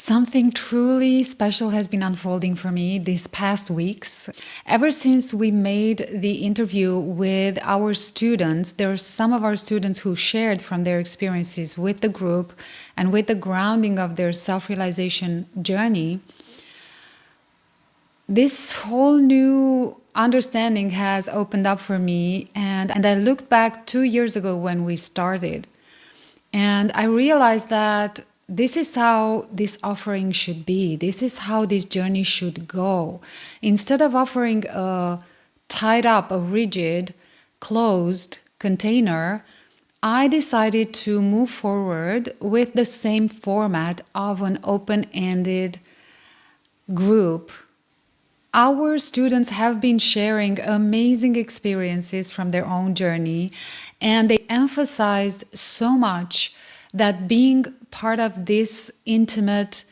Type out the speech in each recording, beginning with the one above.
Something truly special has been unfolding for me these past weeks. Ever since we made the interview with our students, there are some of our students who shared from their experiences with the group and with the grounding of their self-realization journey. This whole new understanding has opened up for me, and I looked back 2 years ago when we started, and I realized that this is how this offering should be. This is how this journey should go. Instead of offering a tied up, a rigid, closed container, I decided to move forward with the same format of an open-ended group. Our students have been sharing amazing experiences from their own journey, and they emphasized so much that being part of this intimate,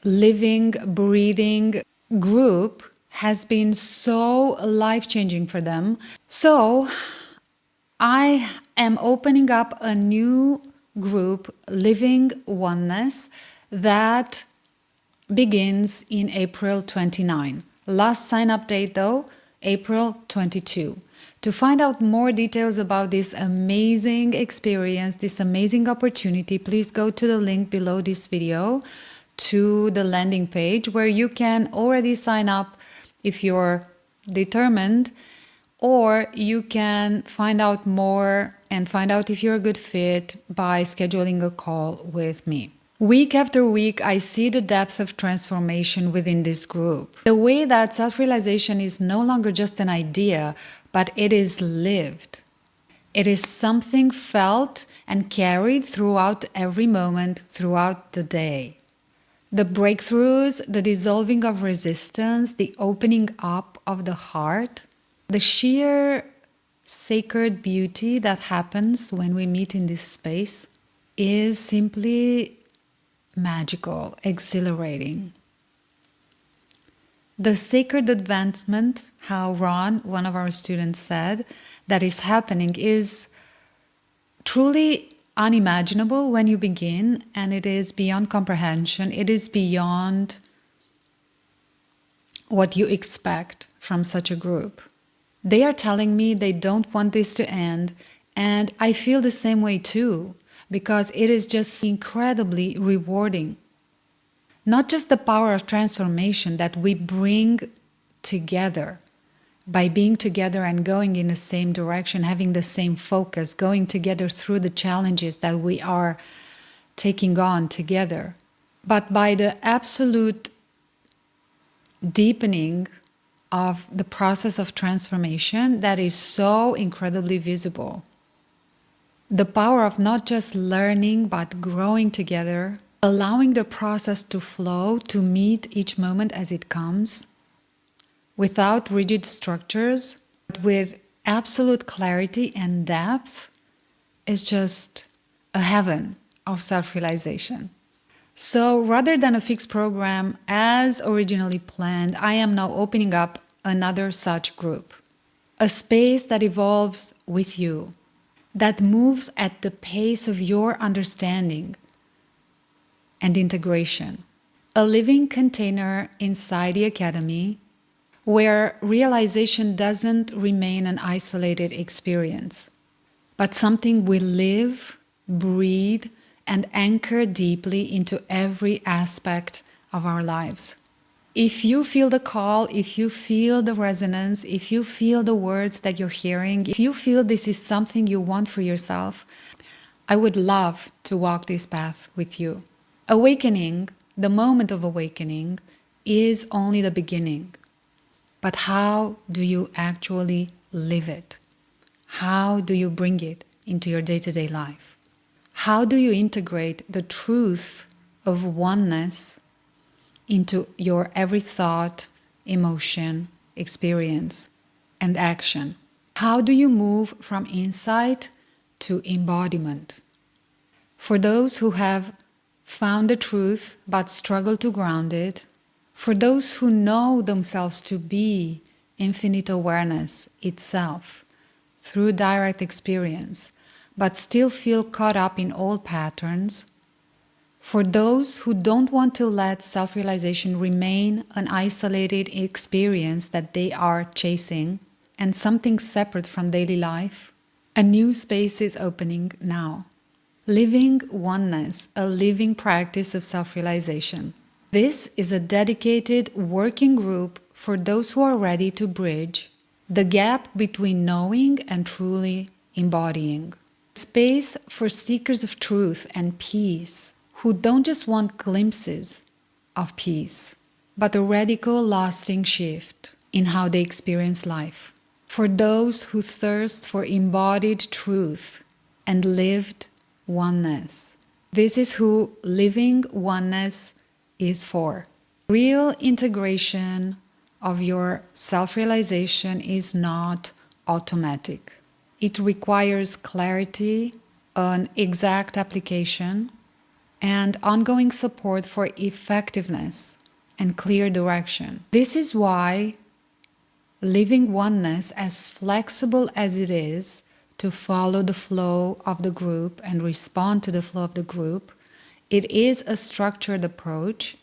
living, breathing group has been so life-changing for them. So I am opening up a new group, Living Oneness, that begins in April 29. Last sign-up date though, April 22. To find out more details about this amazing experience, this amazing opportunity, please go to the link below this video to the landing page where you can already sign up if you're determined, or you can find out more and find out if you're a good fit by scheduling a call with me. Week after week, I see the depth of transformation within this group. The way that self-realization is no longer just an idea, but it is lived. It is something felt and carried throughout every moment, throughout the day. The breakthroughs, the dissolving of resistance, the opening up of the heart, the sheer sacred beauty that happens when we meet in this space is simply magical, exhilarating. The sacred advancement, how Ron, one of our students, said, that is happening is truly unimaginable when you begin, and it is beyond comprehension. It is beyond what you expect from such a group. They are telling me they don't want this to end, and I feel the same way too, because it is just incredibly rewarding. Not just the power of transformation that we bring together by being together and going in the same direction, having the same focus, going together through the challenges that we are taking on together, but by the absolute deepening of the process of transformation that is so incredibly visible. The power of not just learning, but growing together, allowing the process to flow, to meet each moment as it comes, without rigid structures, but with absolute clarity and depth, is just a heaven of self-realization. So rather than a fixed program as originally planned, I am now opening up another such group. A space that evolves with you, that moves at the pace of your understanding and integration. A living container inside the Academy where realization doesn't remain an isolated experience, but something we live, breathe, and anchor deeply into every aspect of our lives. If you feel the call, if you feel the resonance, if you feel the words that you're hearing, if you feel this is something you want for yourself, I would love to walk this path with you. Awakening, the moment of awakening, is only the beginning. But how do you actually live it? How do you bring it into your day-to-day life? How do you integrate the truth of oneness into your every thought, emotion, experience, and action? How do you move from insight to embodiment? For those who have found the truth but struggle to ground it, for those who know themselves to be infinite awareness itself through direct experience, but still feel caught up in old patterns, For those who don't want to let self-realization remain an isolated experience that they are chasing and something separate from daily life, a new space is opening now. Living Oneness, a living practice of self-realization. This is a dedicated working group for those who are ready to bridge the gap between knowing and truly embodying. Space for seekers of truth and peace who don't just want glimpses of peace, but a radical, lasting shift in how they experience life. For those who thirst for embodied truth and lived oneness. This is who living oneness is for. Real integration of your self-realization is not automatic. It requires clarity, an exact application, and ongoing support for effectiveness and clear direction. This is why living oneness, as flexible as it is to follow the flow of the group and respond to the flow of the group, it is a structured approach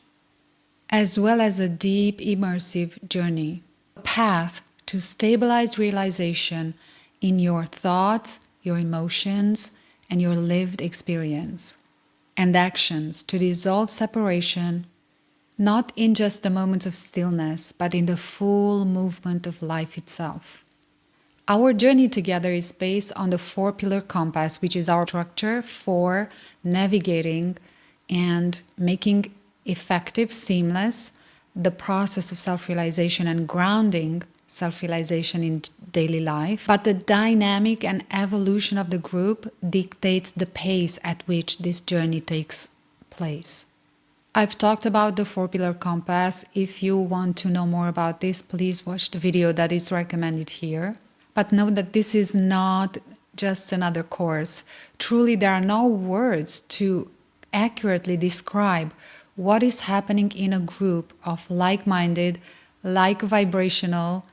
as well as a deep immersive journey, a path to stabilize realization in your thoughts, your emotions, and your lived experience, and actions to dissolve separation, not in just the moments of stillness, but in the full movement of life itself. Our journey together is based on the 4-pillar compass, which is our structure for navigating and making effective, seamless, the process of self-realization and grounding self-realization in daily life. But the dynamic and evolution of the group dictates the pace at which this journey takes place. I've talked about the 4-pillar compass. If you want to know more about this, please watch the video that is recommended here. But know that this is not just another course. Truly, there are no words to accurately describe what is happening in a group of like-minded, like-vibrational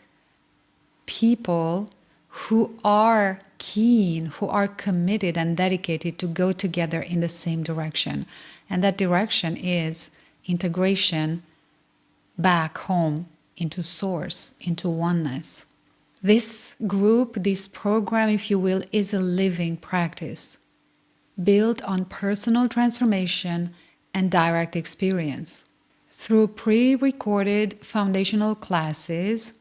people who are keen, who are committed and dedicated to go together in the same direction. And that direction is integration back home into source, into oneness. This group, this program, if you will, is a living practice built on personal transformation and direct experience. Through pre-recorded foundational classes,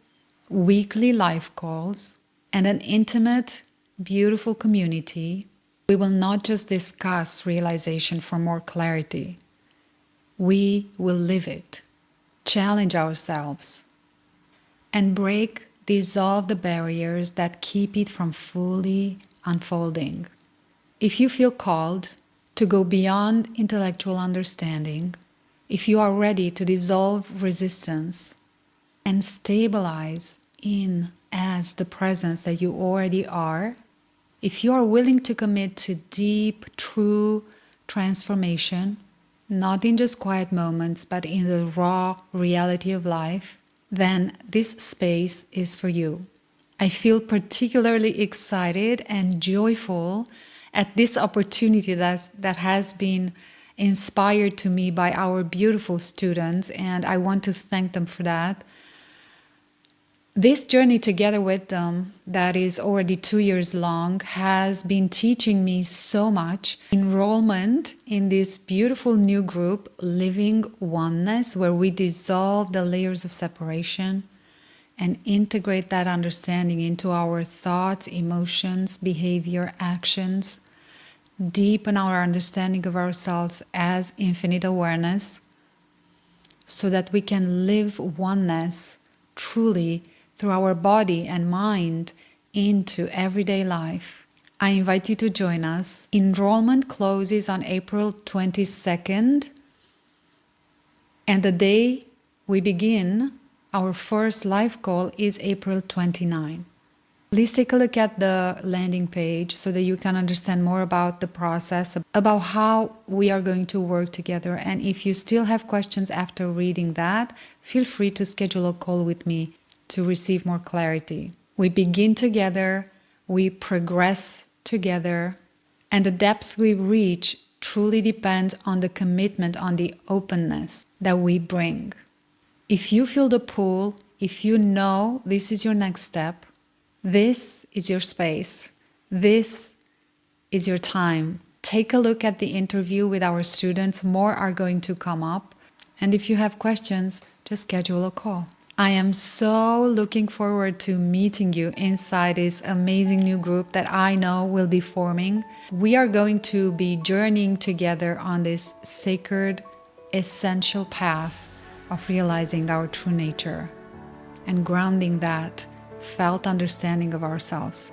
weekly live calls, and an intimate, beautiful community, we will not just discuss realization for more clarity. We will live it, challenge ourselves, and dissolve the barriers that keep it from fully unfolding. If you feel called to go beyond intellectual understanding, if you are ready to dissolve resistance and stabilize in as the presence that you already are, if you are willing to commit to deep, true transformation, not in just quiet moments, but in the raw reality of life, then this space is for you. I feel particularly excited and joyful at this opportunity that has been inspired to me by our beautiful students, and I want to thank them for that. This journey together with them, that is already 2 years long, has been teaching me so much. Enrollment in this beautiful new group, Living Oneness, where we dissolve the layers of separation and integrate that understanding into our thoughts, emotions, behavior, actions, deepen our understanding of ourselves as infinite awareness, so that we can live oneness truly through our body and mind into everyday life. I invite you to join us. Enrollment closes on April 22nd, and the day we begin our first live call is April 29. Please take a look at the landing page so that you can understand more about the process, about how we are going to work together. And if you still have questions after reading that, feel free to schedule a call with me to receive more clarity. We begin together, we progress together, and the depth we reach truly depends on the commitment, on the openness that we bring. If you feel the pull, if you know this is your next step, this is your space, this is your time, take a look at the interview with our students. More are going to come up. And if you have questions, just schedule a call. I am so looking forward to meeting you inside this amazing new group that I know will be forming. We are going to be journeying together on this sacred, essential path of realizing our true nature and grounding that felt understanding of ourselves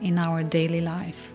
in our daily life.